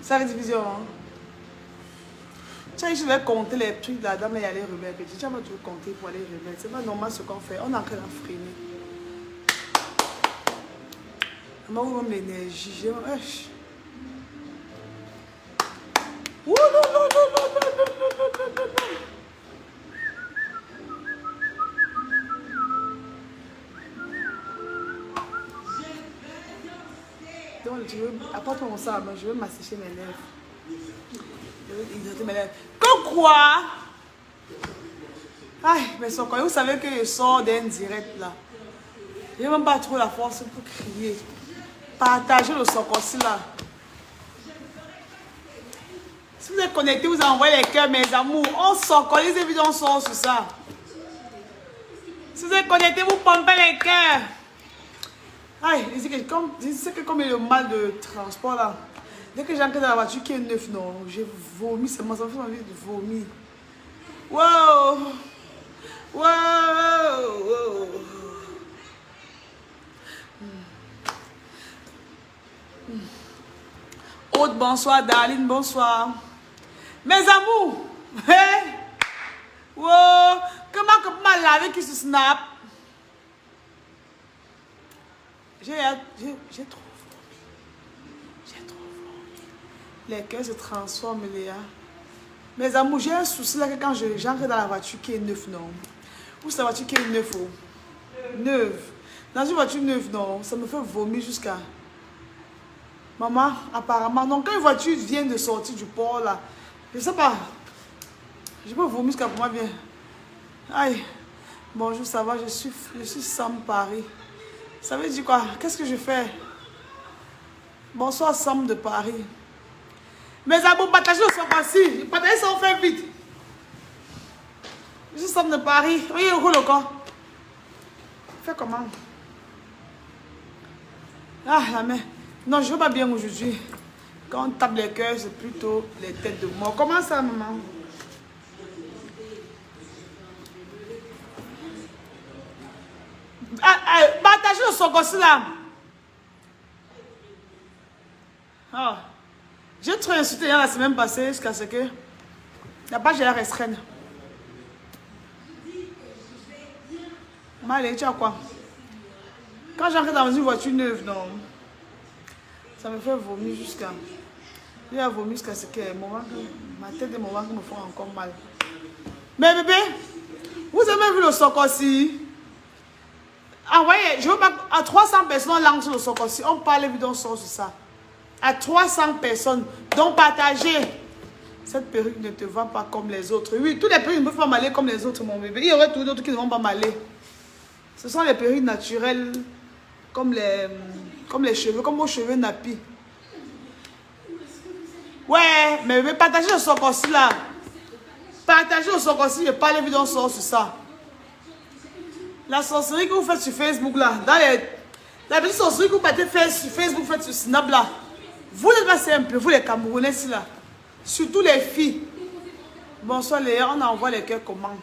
Ça rediffusion. Hein? Tiens, je vais compter les trucs là, dame, il y a les remèdes. Tu vas tout compter pour les remèdes. C'est pas normal ce qu'on fait. On est en train de freiner. Maman, vous m'avez l'énergie. Ouh, non, non, non, non, non, non, non, non, non, non. Donc, je veux, apporte mon sang, je veux m'assécher mes lèvres. Je veux hydrater mes lèvres. Quoi? Aïe, mais vous savez que je sors d'un direct là. Je n'ai même pas trop la force pour crier. Partagez le socorci là. Si vous êtes connectés, vous envoyez les cœurs, mes amours. On socolise les vidéos, on sort sur ça. Si vous êtes connectés, vous pompez les cœurs. Aïe, je sais que comme il y a le mal de transport là. Dès que j'entre dans la voiture qui est neuf, non, j'ai vomi, ça me fait envie de vomir. Wow! Wow! Aude, bonsoir. Darlene, bonsoir. Mes amours! Hey! Wow! Comment que je m'en laver qui se snap? J'ai trop. Les cœurs se transforment, Léa. Mes amours, j'ai un souci là que quand j'entre dans la voiture qui est neuve, non. Ou c'est la voiture qui est neuve, oh. Neuve. Dans une voiture neuve, non, ça me fait vomir jusqu'à... Maman, apparemment, non, quand une voiture vient de sortir du port là, je sais pas. Je peux vomir jusqu'à pour moi bien. Aïe. Bonjour, ça va, je suis Sam Paris. Ça veut dire quoi? Qu'est-ce que je fais? Bonsoir, Sam de Paris. Mes amours, partagez le son aussi. Partagez ça, on fait vite. Je suis Sam de Paris. Oui, il roule le corps. Fais comment? Ah, la main. Non, je ne veux pas bien aujourd'hui. Quand on tape les cœurs, c'est plutôt les têtes de mort. Comment ça, maman? Partagez le son aussi là. Oh. J'ai trop insulté la semaine passée jusqu'à ce que la page est restreinte. Malé, tu as quoi? Quand j'entre dans une voiture neuve, non, ça me fait vomir jusqu'à... J'ai vomi jusqu'à ce que ma tête et mon ventre me font encore mal. Mais bébé, vous avez vu le Sokosi? Envoyez, je veux pas... À 300 personnes, on lance le Sokosi. On parle évidemment sur ça. À 300 personnes. Donc partagez. Cette perruque ne te va pas comme les autres. Oui, toutes les perruques ne peuvent pas m'aller comme les autres, mon bébé. Il y aurait tous d'autres qui ne vont pas m'aller. Ce sont les perruques naturelles, comme les cheveux, comme vos cheveux nappis. Ouais, mais bébé, partagez le Sokosi là. Partagez le Sokosi, je parle évidemment sur ça. La sorcellerie que vous faites sur Facebook là, la petite sorcellerie que vous faites sur Facebook, faites sur Snap là. Vous n'êtes pas simple, vous les Camerounais ici là. Surtout les filles. Bonsoir Léa, on envoie les cœurs comment?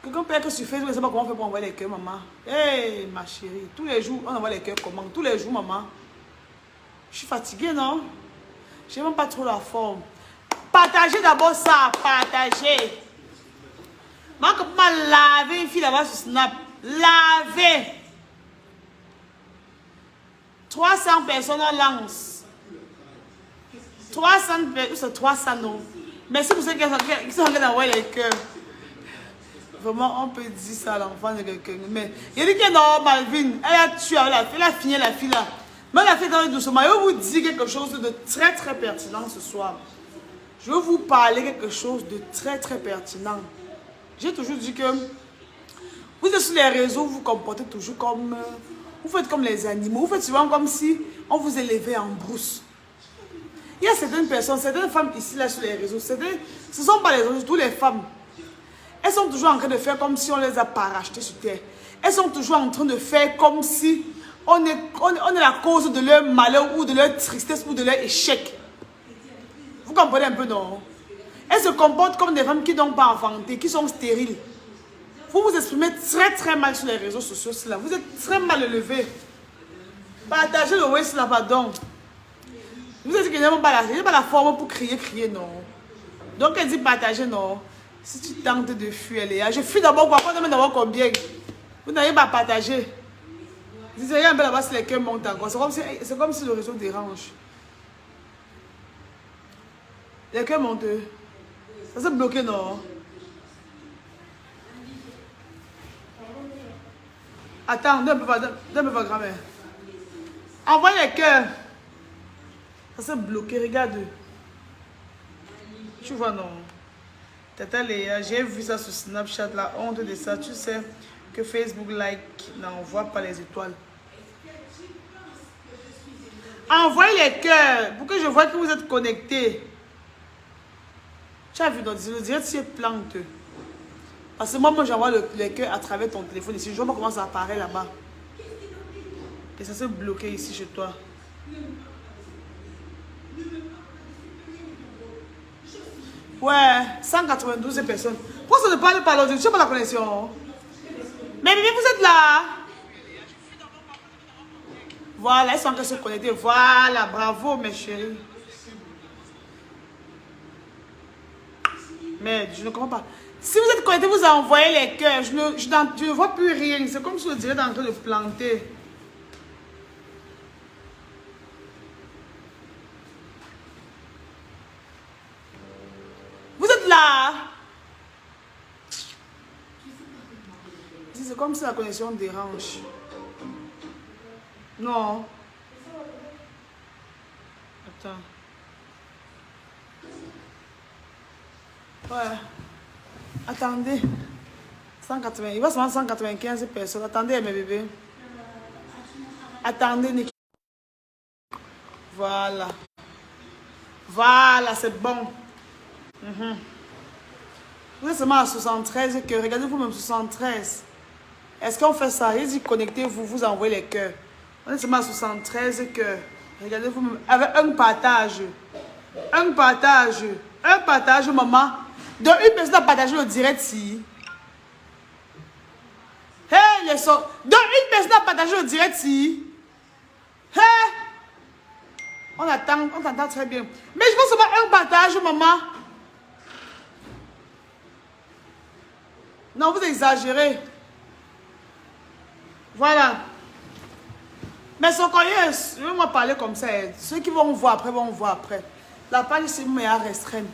Quelqu'un peut être que sur Facebook, je ne sais pas comment on fait pour envoyer les cœurs, maman. Hey ma chérie, tous les jours, on envoie les cœurs comment? Tous les jours, maman. Je suis fatiguée, non? Je n'ai même pas trop la forme. Partagez d'abord ça, partagez. Moi, comment laver une fille là-bas sur Snap? Laver. 300 personnes, on lance. 300 personnes, c'est 300 non. Merci pour ceux qui sont en train d'envoyer les cœurs. Vraiment, on peut dire ça à l'enfant de quelqu'un. Mais il dit qu'il est normal, Malvin. Elle a tué, elle a fini la fille là. Mais elle a fait dans le doucement. Je vais vous dire quelque chose de très très pertinent ce soir. Je vais vous parler quelque chose de très très pertinent. J'ai toujours dit que vous êtes sur les réseaux, vous vous comportez toujours comme... vous faites comme les animaux. Vous faites souvent comme si on vous élevait en brousse. Il y a certaines personnes, certaines femmes ici là sur les réseaux. Ce ne sont pas les autres, toutes les femmes. Elles sont toujours en train de faire comme si on les a parachetées sur terre. Elles sont toujours en train de faire comme si on est la cause de leur malheur ou de leur tristesse ou de leur échec. Vous comprenez un peu, non? Elles se comportent comme des femmes qui n'ont pas enfanté, qui sont stériles. Vous vous exprimez très très mal sur les réseaux sociaux. Là. Vous êtes très mal élevé. Partagez le West là, pardon. Vous avez dit que je n'ai pas la forme pour crier, non. Donc, elle dit partager, non. Si tu tentes de fuir, Léa, je fuis d'abord quoi? Quand d'abord combien? Vous n'avez pas partagé. Vous disiez un peu là-bas si les cœurs montent encore. C'est comme si le réseau dérange. Les cœurs montent. Ça s'est bloqué, non? Attends, donne un peu, grand-mère. Envoie les cœurs. Ça s'est bloqué, regarde. Tu vois, non? Tata Léa, j'ai vu ça sur Snapchat, la honte de ça. Tu sais que Facebook like n'envoie pas les étoiles. Envoyez les cœurs pour que je vois que vous êtes connectés. Tu as vu, donc, le direct, c'est plante. Parce que moi j'envoie les cœurs à travers ton téléphone ici. Je vois pas comment ça apparaît là-bas. Et ça s'est bloqué ici chez toi. Ouais, 192 personnes. Pourquoi ça ne parle pas l'autre? Tu n'as pas la connexion? Mais bébé, vous êtes là? Voilà, ils sont en train de se connecter. Voilà, bravo mes chéris. Mais je ne comprends pas. Si vous êtes connectés, vous envoyez les cœurs. Je ne vois plus rien. C'est comme si le direct est en train de planter. Vous êtes là? C'est comme si la connexion dérange. Non. Attends. Ouais. Attendez. 180. Il va se rendre 195 personnes. Attendez, mes bébés. Attendez, Nick. Voilà. Voilà, c'est bon. Vous êtes seulement à 73 cœurs. Regardez-vous même 73. Est-ce qu'on fait ça? Il dit connectez-vous, vous envoyez les cœurs. On est seulement à 73 cœurs. Regardez-vous même. Avec un partage. Un partage. Un partage, maman. Donc, une personne a partagé le direct si. Hey, les sons. Donc, une personne a partagé le direct si. Hey. On t'entend très bien. Mais je veux seulement un partage, maman. Non, vous exagérez. Voilà. Mais son collier, je vais moi parler comme ça. Ceux qui vont voir après, vont voir après. La page, c'est une meilleure restreinte.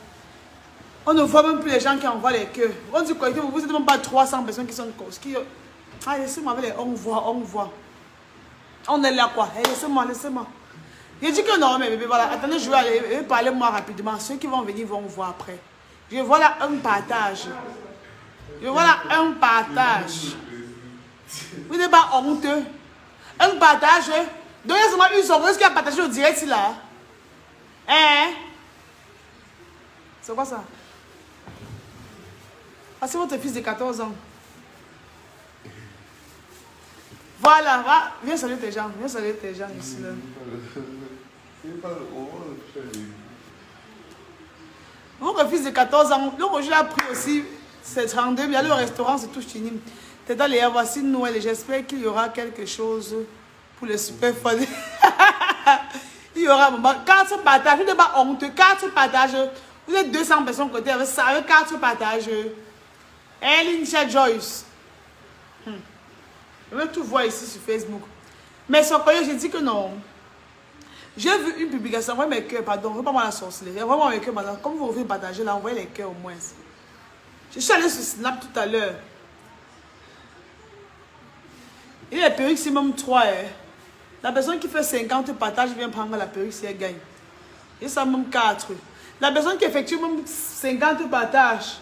On ne voit même plus les gens qui envoient les queues. On dit quoi? Vous n'êtes même pas 300 personnes qui sont qui... Ah, laissez-moi avec les on voit. On est là quoi? Hey, laissez-moi. Je dis que non, mais bébé, voilà. Attendez, je vais aller parler moi rapidement. Ceux qui vont venir vont voir après. Je vois là un partage. Je vois là un partage. Vous n'êtes pas honteux. Un partage. Donnez seulement une seconde. Est-ce qu'il a partagé au direct là? Hein? C'est quoi ça? Ah, c'est votre fils de 14 ans. Voilà, va. Viens saluer tes gens. Viens saluer tes gens ici. Là. Votre fils de 14 ans, le Roger a pris aussi ses 32. Il y a le restaurant, c'est tout chini. T'es dans les voici Noël. J'espère qu'il y aura quelque chose pour les super fans. Il y aura 4 partages. Vous n'êtes pas honteux. 4 partages. Vous êtes 200 personnes côté avec ça. Avec 4 partages. Lincha Joyce. Je veux tout voir ici sur Facebook. Mais sur quoi j'ai dit que non. J'ai vu une publication. Envoyez mes cœurs, pardon. Je ne veux pas moi la sorcellerie. Envoyez mes cœurs, madame. Comme vous revenez partager, là, envoyez les cœurs au moins. Je suis allée sur Snap tout à l'heure. Et les perruques, c'est même 3. Hein. La personne qui fait 50 partages vient prendre la perruque si elle gagne. Et ça même 4. La personne qui effectue même 50 partages,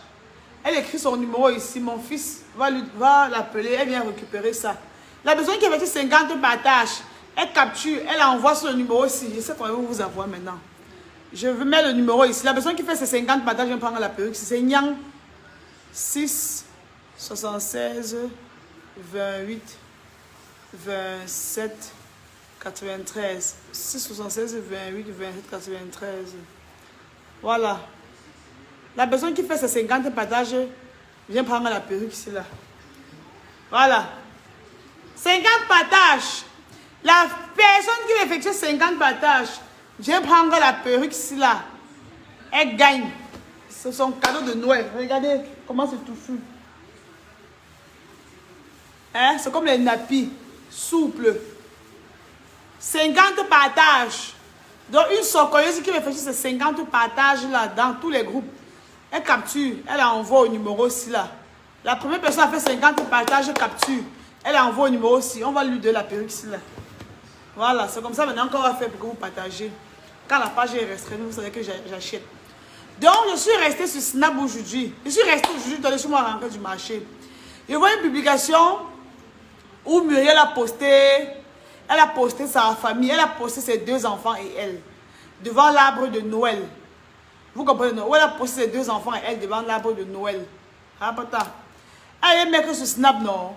elle écrit son numéro ici. Mon fils va l'appeler, elle vient récupérer ça. La personne qui effectue 50 partages, elle capture, elle envoie sur le numéro ici. Je sais comment vous avoir maintenant. Je vais mettre le numéro ici. La personne qui fait ses 50 partages vient prendre la perruque. C'est Nyang 6 76 28 27 93. 6 76 28 27 93. Voilà. La personne qui fait ses 50 partages vient prendre la perruque ici là. Voilà. 50 partages. La personne qui effectue 50 partages Je vais prendre la perruque ici, là. Elle gagne. C'est son cadeau de Noël. Regardez comment c'est touffu. Hein? C'est comme les nappies. Souple. 50 partages. Donc, une socorieuse qui réfléchit ces 50 partages là dans tous les groupes. Elle capture. Elle envoie au numéro 6 là. La première personne a fait 50 partages, capture. Elle envoie au numéro 6. On va lui donner la perruque ici là. Voilà, c'est comme ça maintenant qu'on va faire pour que vous partagez. Quand la page est restreinte, vous savez que j'achète. Donc, je suis restée sur Snap aujourd'hui. Je suis restée aujourd'hui dans sur ma rentrée du marché. Je vois une publication où Muriel a posté. Elle a posté sa famille. Elle a posté ses 2 enfants et elle. Devant l'arbre de Noël. Vous comprenez, non? Où elle a posté ses 2 enfants et elle devant l'arbre de Noël. Ah, pata. Elle est mec sur Snap, non?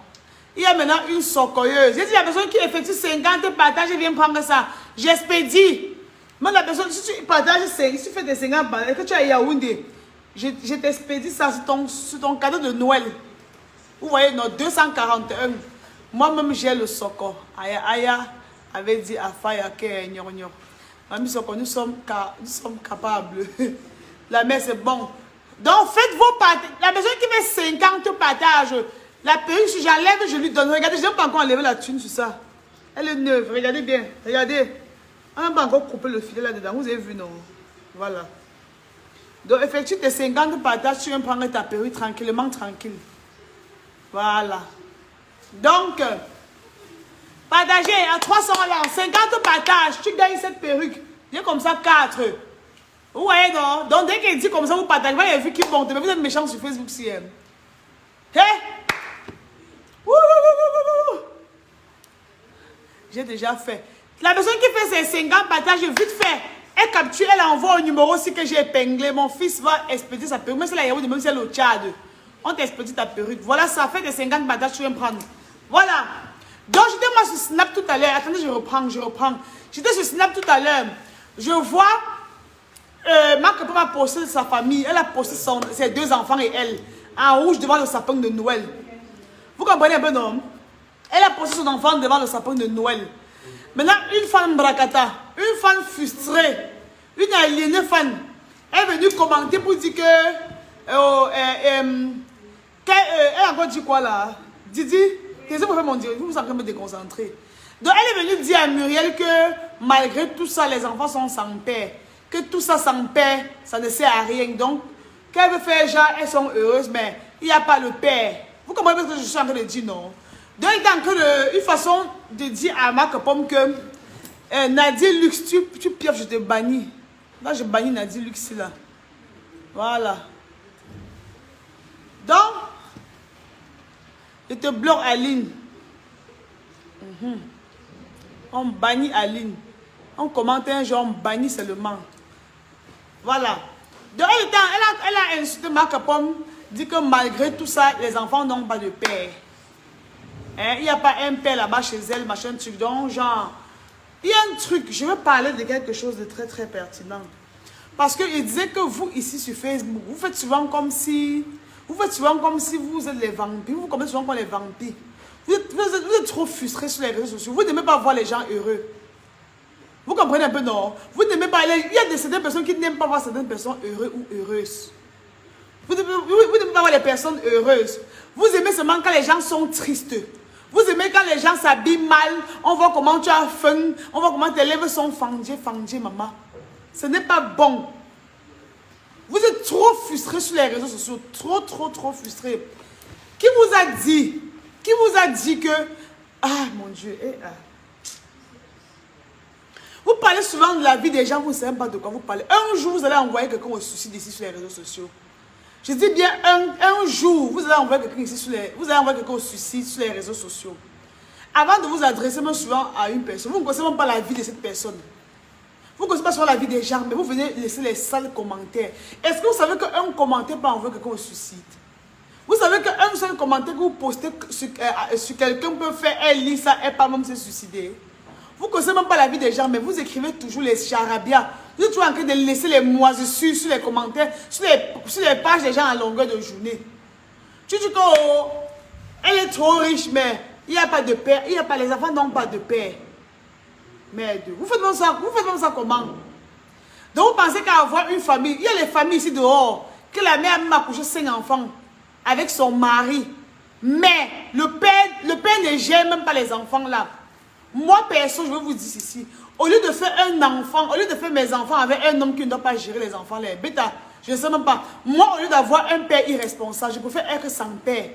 Il y a maintenant une socorieuse. J'ai dit à la personne qui effectue 50 partages, je viens prendre ça. J'expédie. Moi, la personne, si tu partages, si tu fais des 50 partages, que tu as Yaoundé, je t'expédie ça sur ton cadeau de Noël. Vous voyez, non, 241. Moi-même, j'ai le soko. Aya avait dit à Faya que nyor. Mamie soko, nous sommes capables. La mère, c'est bon. Donc, faites vos partages. La personne qui fait 50 partages, la perruque, si j'enlève, je lui donne. Regardez, je n'ai pas encore enlevé la thune sur ça. Elle est neuve. Regardez bien. Regardez. On n'a pas encore coupé le filet là-dedans. Vous avez vu, non? Voilà. Donc, effectue tes 50 partages. Tu viens prendre ta perruque tranquillement, tranquille. Voilà. Donc, partagez à 300 là. 50 partages. Tu gagnes cette perruque. Viens comme ça, 4. Vous voyez, non? Donc, dès qu'elle dit comme ça, vous partagez. Vous avez vu qui monte. Mais vous êtes méchants sur Facebook, si. Hé? J'ai déjà fait. La personne qui fait ses 50 partages, vite fait, elle capture, elle envoie au numéro aussi que j'ai épinglé. Mon fils va expédier sa perruque. Même si la Yahoo, même si elle est au Tchad, on t'expédie ta perruque. Voilà, ça fait des 50 partages, tu viens prendre. Voilà. Donc, j'étais moi sur Snap tout à l'heure. Attendez, je reprends. J'étais sur Snap tout à l'heure. Je vois, ma copine a posté sa famille. Elle a posté ses 2 enfants et elle, en rouge devant le sapin de Noël. Vous comprenez un peu, non? Elle a posté son enfant devant le sapin de Noël. Maintenant, une femme bracata, une femme frustrée, une aliénée fan, est venue commenter pour dire que... elle a encore dit quoi là? Didi, qu'est-ce que vous faites mon Dieu? Vous me semblez me déconcentrer. Donc, elle est venue dire à Muriel que malgré tout ça, les enfants sont sans père. Que tout ça sans père, ça ne sert à rien. Donc, qu'elle veut faire genre, elles sont heureuses, mais il n'y a pas le père. Vous comprenez ce que je suis en train de dire, non? Donc, il y a une façon de dire à ma copine que Nadia Lux, tu pièges, je te bannis. Là, je bannis Nadia Lux, là. Voilà. Donc, je te bloque Aline. On bannit Aline. On commente un jour, on bannit seulement. Voilà. Donc, elle a insulté ma copine, dit que malgré tout ça, les enfants n'ont pas de père. Hein? Il n'y a pas un père là-bas chez elle, machin truc. Donc, genre, il y a un truc, je veux parler de quelque chose de très très pertinent. Parce qu'il disait que vous, ici sur Facebook, vous faites souvent comme si vous êtes les vampires. Vous commettez souvent comme les vampires. Vous êtes trop frustrés sur les réseaux sociaux. Vous n'aimez pas voir les gens heureux. Vous comprenez un peu, non? Vous n'aimez pas. Il y a certaines personnes qui n'aiment pas voir certaines personnes heureuses ou heureuses. Vous n'aimez pas voir les personnes heureuses. Vous aimez seulement quand les gens sont tristes. Vous aimez quand les gens s'habillent mal. On voit comment tu as faim. On voit comment tes lèvres sont fendées, maman. Ce n'est pas bon. Vous êtes trop frustrés sur les réseaux sociaux. Trop frustrés. Qui vous a dit que... Ah, mon Dieu. Vous parlez souvent de la vie des gens, vous ne savez pas de quoi vous parlez. Un jour, vous allez envoyer quelqu'un au suicide ici sur les réseaux sociaux. Je dis bien un jour, vous allez envoyer quelqu'un ici au suicide sur les réseaux sociaux. Avant de vous adresser même souvent à une personne, vous ne connaissez même pas la vie de cette personne. Vous ne connaissez pas souvent la vie des gens, mais vous venez laisser les sales commentaires. Est-ce que vous savez qu'un commentaire peut envoyer quelqu'un au suicide? Vous savez qu'un seul commentaire que vous postez sur quelqu'un peut faire, elle lit ça, elle peut même se suicider. Vous ne connaissez même pas la vie des gens, mais vous écrivez toujours les charabias. Vous êtes toujours en train de laisser les moisissures sur les commentaires, sur les pages des gens à longueur de journée. Tu dis qu'elle est trop riche, mais il n'y a pas de père. Les enfants n'ont pas de père. Merde. Vous faites même ça comment? Donc vous pensez qu'à avoir une famille, il y a les familles ici dehors, que la mère a même accouché 5 enfants avec son mari. Mais le père ne gère même pas les enfants là. Moi, perso, je vais vous dire ceci. Au lieu de faire un enfant, au lieu de faire mes enfants avec un homme qui ne doit pas gérer les enfants, les bêta, je ne sais même pas. Moi, au lieu d'avoir un père irresponsable, je préfère être sans père.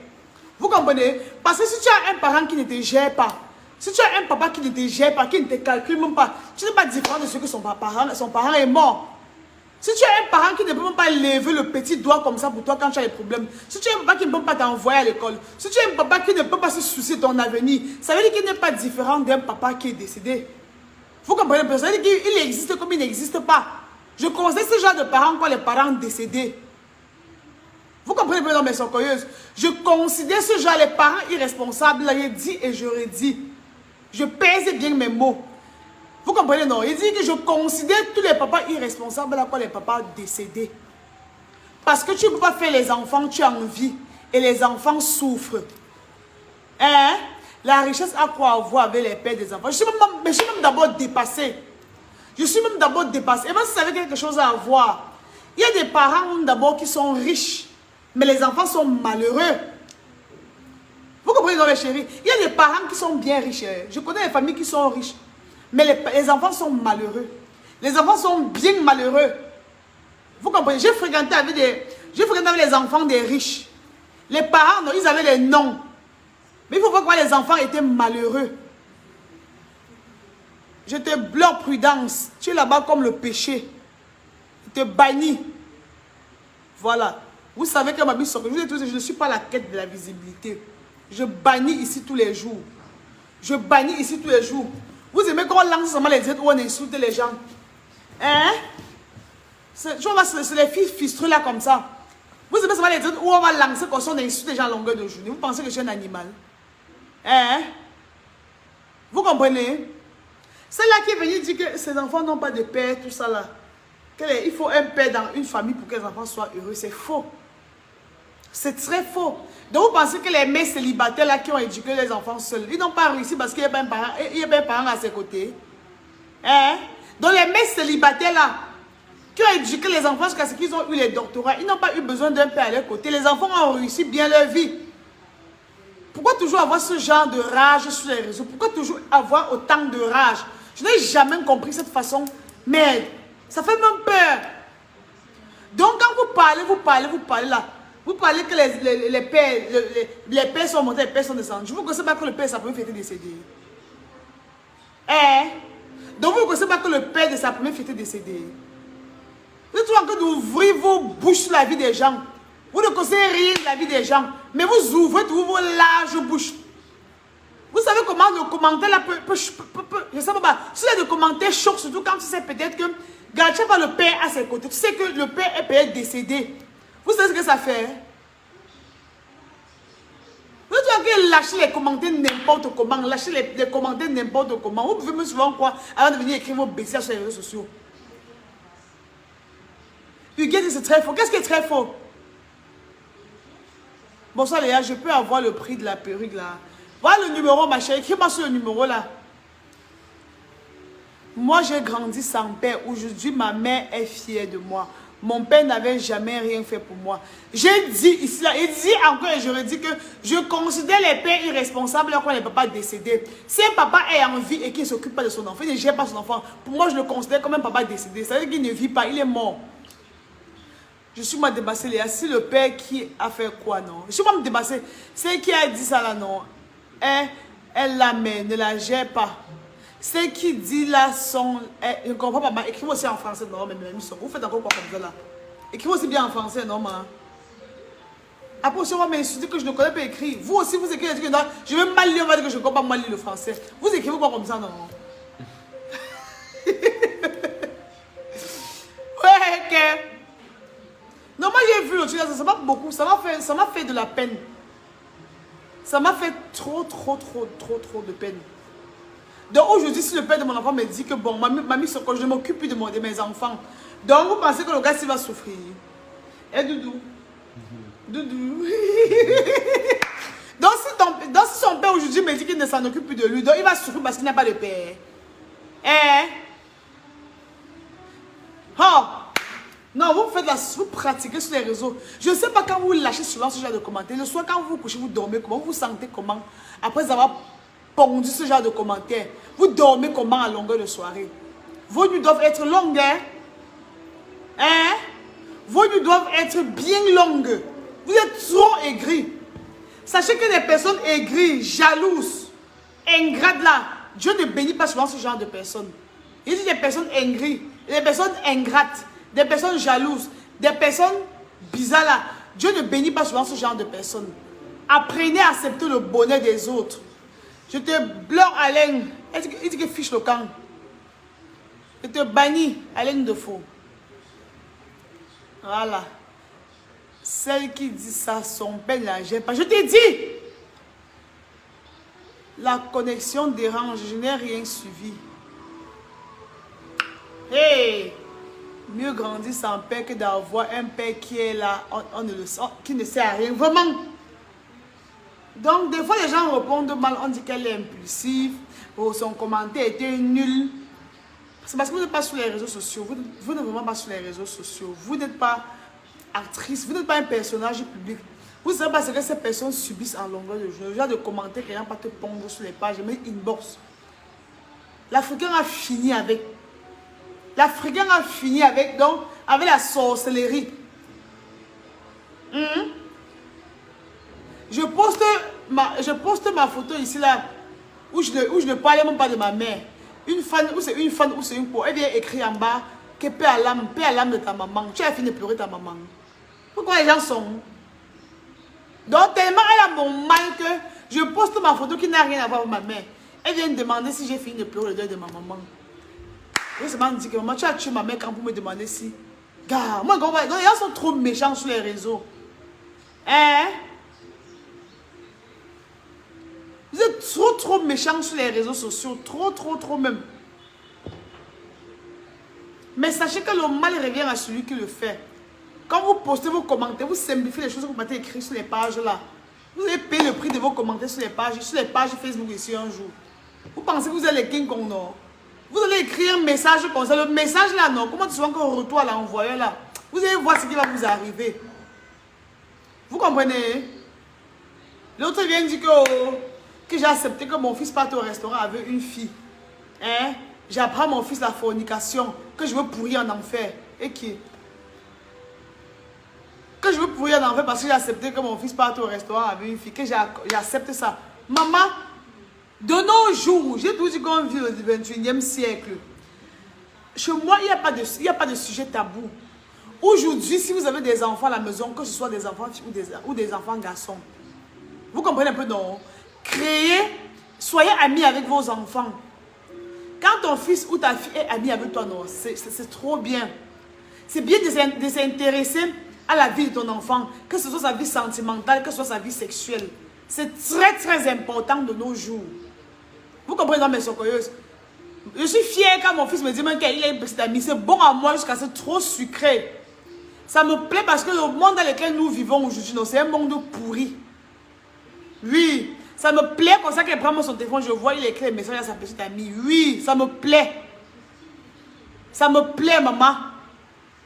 Vous comprenez? Parce que si tu as un parent qui ne te gère pas, si tu as un papa qui ne te gère pas, qui ne te calcule même pas, tu n'es pas différent de ce que son parent est mort. Si tu as un parent qui ne peut même pas lever le petit doigt comme ça pour toi quand tu as des problèmes, si tu as un papa qui ne peut pas t'envoyer à l'école, si tu as un papa qui ne peut pas se soucier de ton avenir, ça veut dire qu'il n'est pas différent d'un papa qui est décédé. Vous comprenez? Ça veut dire qu'il existe comme il n'existe pas. Je considère ce genre de parents comme les parents décédés. Vous comprenez, mesdames mes socoyeuses? Je considère ce genre les parents irresponsables, là, il dit et je redis. Je pèse bien mes mots. Vous comprenez, non? Il dit que je considère tous les papas irresponsables là comme les papas décédés. Parce que tu ne peux pas faire les enfants, tu as envie. Et les enfants souffrent. Hein? La richesse a quoi à voir avec les pères des enfants? Je suis même d'abord dépassée. Je suis même d'abord dépassée. Et moi, ça avait quelque chose à voir. Il y a des parents d'abord qui sont riches. Mais les enfants sont malheureux. Vous comprenez, non, mes chéris? Il y a des parents qui sont bien riches. Je connais des familles qui sont riches. Mais les enfants sont malheureux. Les enfants sont bien malheureux. Vous comprenez? J'ai fréquenté avec les enfants des riches. Les parents, non, ils avaient des noms. Mais il faut voir comment les enfants étaient malheureux. Je te bloque, Prudence. Tu es là-bas comme le péché. Je te bannis. Voilà. Vous savez que ma vie, je vous ai dit, je ne suis pas à la quête de la visibilité. Je bannis ici tous les jours. Je bannis ici tous les jours. Vous aimez qu'on lance seulement les diètes où on insulte les gens? Hein? C'est les filles fistrées là comme ça. Vous aimez seulement les diètes où on va lancer comme ça, on insulte les gens à longueur de journée. Vous pensez que je suis un animal? Hein? Vous comprenez? Celle-là qui est venue dire que ses enfants n'ont pas de père, tout ça là. Il faut un père dans une famille pour que les enfants soient heureux. C'est faux. C'est très faux. Donc vous pensez que les mères célibataires là qui ont éduqué les enfants seuls, ils n'ont pas réussi parce qu'il n'y a pas un parent, à ses côtés. Hein? Donc les mères célibataires là qui ont éduqué les enfants jusqu'à ce qu'ils ont eu les doctorats, ils n'ont pas eu besoin d'un père à leur côté. Les enfants ont réussi bien leur vie. Pourquoi toujours avoir ce genre de rage sur les réseaux? Pourquoi toujours avoir autant de rage? Je n'ai jamais compris cette façon. Mais ça fait même peur. Donc quand vous parlez là. Vous parlez que les pères sont montés, les pères sont descendus. Vous ne connaissez pas que le père de sa première fête est décédé. Donc vous ne connaissez pas que le père de sa première fête est décédé. Vous êtes en train d'ouvrir vos bouches sur la vie des gens. Vous ne connaissez rien de la vie des gens. Mais vous ouvrez tous vos larges bouches. Vous savez comment le commentaire là peut je sais pas. Si le commentaire choque, surtout quand tu sais peut-être que Gacha pas le père à ses côtés. Tu sais que le père est peut-être décédé. Vous savez ce que ça fait? Vous devez lâcher les commentaires n'importe comment. Lâcher les commentaires n'importe comment. Vous pouvez me suivre quoi avant de venir écrire vos bêtises sur les réseaux sociaux. Huguette, c'est très faux. Qu'est-ce qui est très faux? Bonsoir Léa, je peux avoir le prix de la perruque là. Voilà le numéro, ma chérie. Écris-moi sur le numéro là. Moi, j'ai grandi sans père. Aujourd'hui, ma mère est fière de moi. Mon père n'avait jamais rien fait pour moi. J'ai dit ici, là, et dit encore et je redis que je considère les pères irresponsables quand les papas décédés. Si un papa est en vie et qu'il ne s'occupe pas de son enfant, il ne gère pas son enfant, pour moi, je le considère comme un papa décédé. Ça veut dire qu'il ne vit pas, il est mort. Je suis moi débassée, Léa. Si le père qui a fait quoi, non? Je suis moi débassée. C'est qui a dit ça là, non? Elle la met, ne la gère pas. C'est qui dit là sont... je ne comprends pas. Écrivez aussi en français, non? Mais vous faites encore quoi comme ça là? Écrivez aussi bien en français, non? Après aussi, on va m'insulter que je ne connais pas écrire. Vous aussi, vous écrivez des trucs. Je vais mal lire, on va dire que je ne comprends pas mal lire le français. Vous écrivez quoi comme ça, non? Ouais, ok. Non, moi j'ai vu le truc, ça m'a beaucoup, ça m'a fait de la peine. Ça m'a fait trop de peine. Donc aujourd'hui, si le père de mon enfant me dit que bon, mamie, je ne m'occupe plus de mes enfants. Donc vous pensez que le gars, s'il va souffrir. Eh, Doudou. Doudou. Donc si son père aujourd'hui me dit qu'il ne s'en occupe plus de lui, donc il va souffrir parce qu'il n'a pas de père. Oh! Non, vous pratiquez sur les réseaux. Je ne sais pas quand vous lâchez souvent ce genre de commentaires. Le soir, quand vous vous couchez, vous dormez comment? Vous vous sentez comment? Après avoir pondu ce genre de commentaires. Vous dormez comment à longueur de soirée? Vos nuits doivent être longues, hein? Hein? Vos nuits doivent être bien longues. Vous êtes trop aigris. Sachez que les personnes aigries, jalouses, ingrates là, Dieu ne bénit pas souvent ce genre de personnes. Il dit des personnes aigries, des personnes ingrates, des personnes jalouses, des personnes bizarres là. Dieu ne bénit pas souvent ce genre de personnes. Apprenez à accepter le bonheur des autres. Je te bloque Alain. Il dit que fiche le camp. Je te bannis Alain de faux. Voilà. Celle qui dit ça, son père ne la gère pas. Je t'ai dit. La connexion dérange. Je n'ai rien suivi. Hey! Mieux grandir sans père que d'avoir un père qui est là, qui ne sert à rien. Vraiment. Donc, des fois, les gens répondent mal. On dit qu'elle est impulsive. Oh, son commentaire était nul. C'est parce que vous n'êtes pas sur les réseaux sociaux. Vous n'êtes vraiment pas sur les réseaux sociaux. Vous n'êtes pas actrice. Vous n'êtes pas un personnage public. Vous ne savez pas ce que ces personnes subissent en longueur de journée. Le genre de commentaires qui n'ont pas te pondre sur les pages, mais inbox. L'Africain a fini avec. L'Africain a fini avec, donc, avec la sorcellerie. Je poste ma photo ici, là, où je ne parlais même pas de ma mère. Une fan, ou c'est une fan, ou c'est une peau. Elle vient écrire en bas que paix à l'âme de ta maman. Tu as fini de pleurer ta maman. Pourquoi les gens sont? Donc, tellement elle a mon mal que je poste ma photo qui n'a rien à voir avec ma mère. Elle vient me demander si j'ai fini de pleurer le deuil de ma maman. Je me dis que maman, tu as tué ma mère quand vous me demandez si. Gars, moi, les gens sont trop méchants sur les réseaux. Hein? Vous êtes trop méchants sur les réseaux sociaux. Trop même. Mais sachez que le mal revient à celui qui le fait. Quand vous postez vos commentaires, vous simplifiez les choses que vous mettez écrites sur les pages là. Vous allez payer le prix de vos commentaires sur les pages Facebook ici un jour. Vous pensez que vous êtes les King Kong, non? Vous allez écrire un message comme ça. Le message là, non? Comment tu souvent qu'on retourne à l'envoyer là? Vous allez voir ce qui va vous arriver. Vous comprenez? L'autre vient dire que j'ai accepté que mon fils parte au restaurant avec une fille. Hein? J'apprends à mon fils la fornication. Que je veux pourrir en enfer. Et qui? Que je veux pourrir en enfer parce que j'ai accepté que mon fils parte au restaurant avec une fille. Que j'accepte ça. Maman, de nos jours, j'ai toujours dit qu'on vit au 21e siècle. Chez moi, il n'y a pas de sujet tabou. Aujourd'hui, si vous avez des enfants à la maison, que ce soit des enfants filles ou des enfants garçons, vous comprenez un peu, non? Soyez amis avec vos enfants. Quand ton fils ou ta fille est ami avec toi, non, c'est trop bien. C'est bien de s'intéresser à la vie de ton enfant, que ce soit sa vie sentimentale, que ce soit sa vie sexuelle. C'est très important de nos jours. Vous comprenez dans mes socoyeuses? Je suis fière quand mon fils me dit qu'il a une petite amie. C'est bon à moi jusqu'à c'est trop sucré. Ça me plaît parce que le monde dans lequel nous vivons aujourd'hui, c'est un monde pourri. Oui, ça me plaît comme ça qu'elle prend son téléphone, je vois, il écrit un message à sa petite amie. Oui, ça me plaît. Ça me plaît, maman.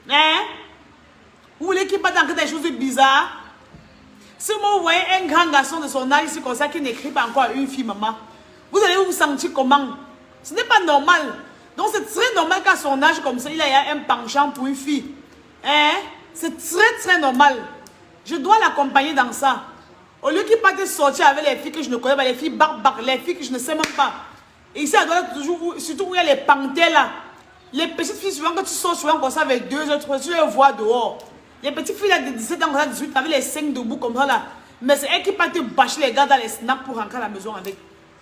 Hein? Vous voulez qu'il parte dans des choses bizarres? Si vous voyez un grand garçon de son âge ici comme ça qui n'écrit pas encore à une fille, maman, vous allez vous sentir comment? Ce n'est pas normal. Donc c'est très normal qu'à son âge comme ça, il a un penchant pour une fille. Hein? C'est très normal. Je dois l'accompagner dans ça. Au lieu qu'il parte sortir avec les filles que je ne connais pas, les filles barbares, les filles que je ne sais même pas. Et ici, elle doit être toujours, surtout où il y a les panthères là. Les petites filles, souvent quand tu sors souvent comme ça avec 2 ou 3, tu les vois dehors. Les petites filles là de 17 ans, 18 avec les 5 debout comme ça là. Mais c'est elle qui part te bâcher les gars dans les snaps pour rentrer à la maison avec.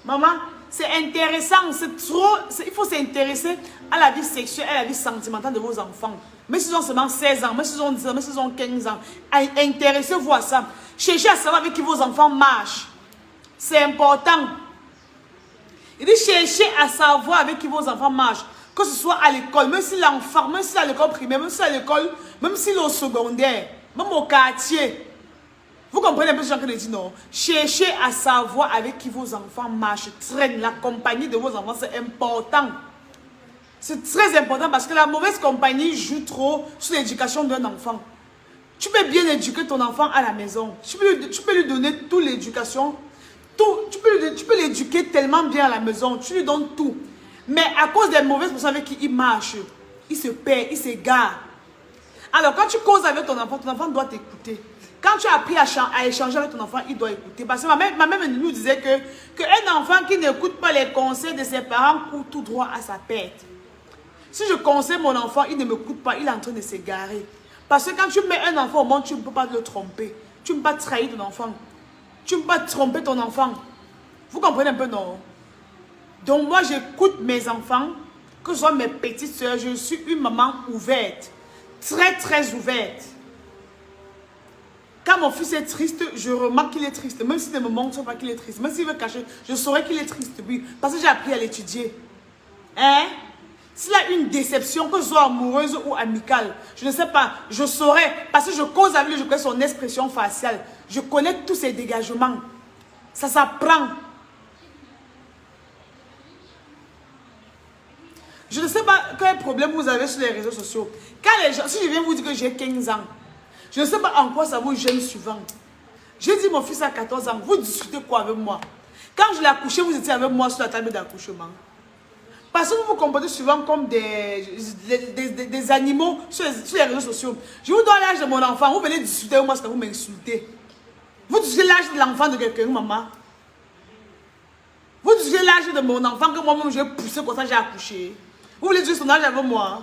Maman, c'est intéressant, c'est trop. Il faut s'intéresser à la vie sexuelle, à la vie sentimentale de vos enfants. Mais s'ils ont seulement 16 ans, mais s'ils ont 10 ans, mais s'ils ont 15 ans, intéressez-vous à ça. Cherchez à savoir avec qui vos enfants marchent. C'est important. Il dit cherchez à savoir avec qui vos enfants marchent. Que ce soit à l'école, même si l'enfant, même si à l'école primaire, même si à l'école, même si au secondaire, même au quartier. Vous comprenez un peu ce que je dis, non? Cherchez à savoir avec qui vos enfants marchent, traînent. La compagnie de vos enfants, c'est important. C'est très important parce que la mauvaise compagnie joue trop sur l'éducation d'un enfant. Tu peux bien éduquer ton enfant à la maison. Tu peux lui donner toute l'éducation. Tu peux l'éduquer tellement bien à la maison. Tu lui donnes tout. Mais à cause des mauvaises personnes avec qui il marche, il se perd, il s'égare. Alors quand tu causes avec ton enfant doit t'écouter. Quand tu as appris à échanger avec ton enfant, il doit écouter. Parce que ma mère nous disait qu'un enfant qui n'écoute pas les conseils de ses parents court tout droit à sa perte. Si je conseille mon enfant, il ne m'écoute pas, il est en train de s'égarer. Parce que quand tu mets un enfant au monde, tu ne peux pas le tromper. Tu ne peux pas trahir ton enfant. Tu ne peux pas tromper ton enfant. Vous comprenez un peu, non? Donc moi, j'écoute mes enfants, que ce soit mes petites soeurs. Je suis une maman ouverte. Très, très ouverte. Quand mon fils est triste, je remarque qu'il est triste. Même s'il ne me montre pas qu'il est triste. Même s'il veut cacher, je saurais qu'il est triste. Oui, parce que j'ai appris à l'étudier. Hein? S'il a une déception, que ce soit amoureuse ou amicale, je ne sais pas, je saurais, parce que je cause avec lui, je connais son expression faciale, je connais tous ses dégagements. Ça s'apprend. Je ne sais pas quel problème vous avez sur les réseaux sociaux. Quand les gens, si je viens vous dire que j'ai 15 ans, je ne sais pas en quoi ça vous gêne souvent. J'ai dit mon fils a 14 ans, vous discutez quoi avec moi? Quand je l'ai accouché, vous étiez avec moi sur la table d'accouchement. Parce que vous vous comportez souvent comme des animaux sur les réseaux sociaux. Je vous donne l'âge de mon enfant, vous venez discuter avec moi, parce que vous m'insultez. Vous discutez l'âge de l'enfant de quelqu'un, maman. Vous discutez l'âge de mon enfant que moi-même j'ai poussé pour ça j'ai accouché. Vous voulez dire son âge avec moi?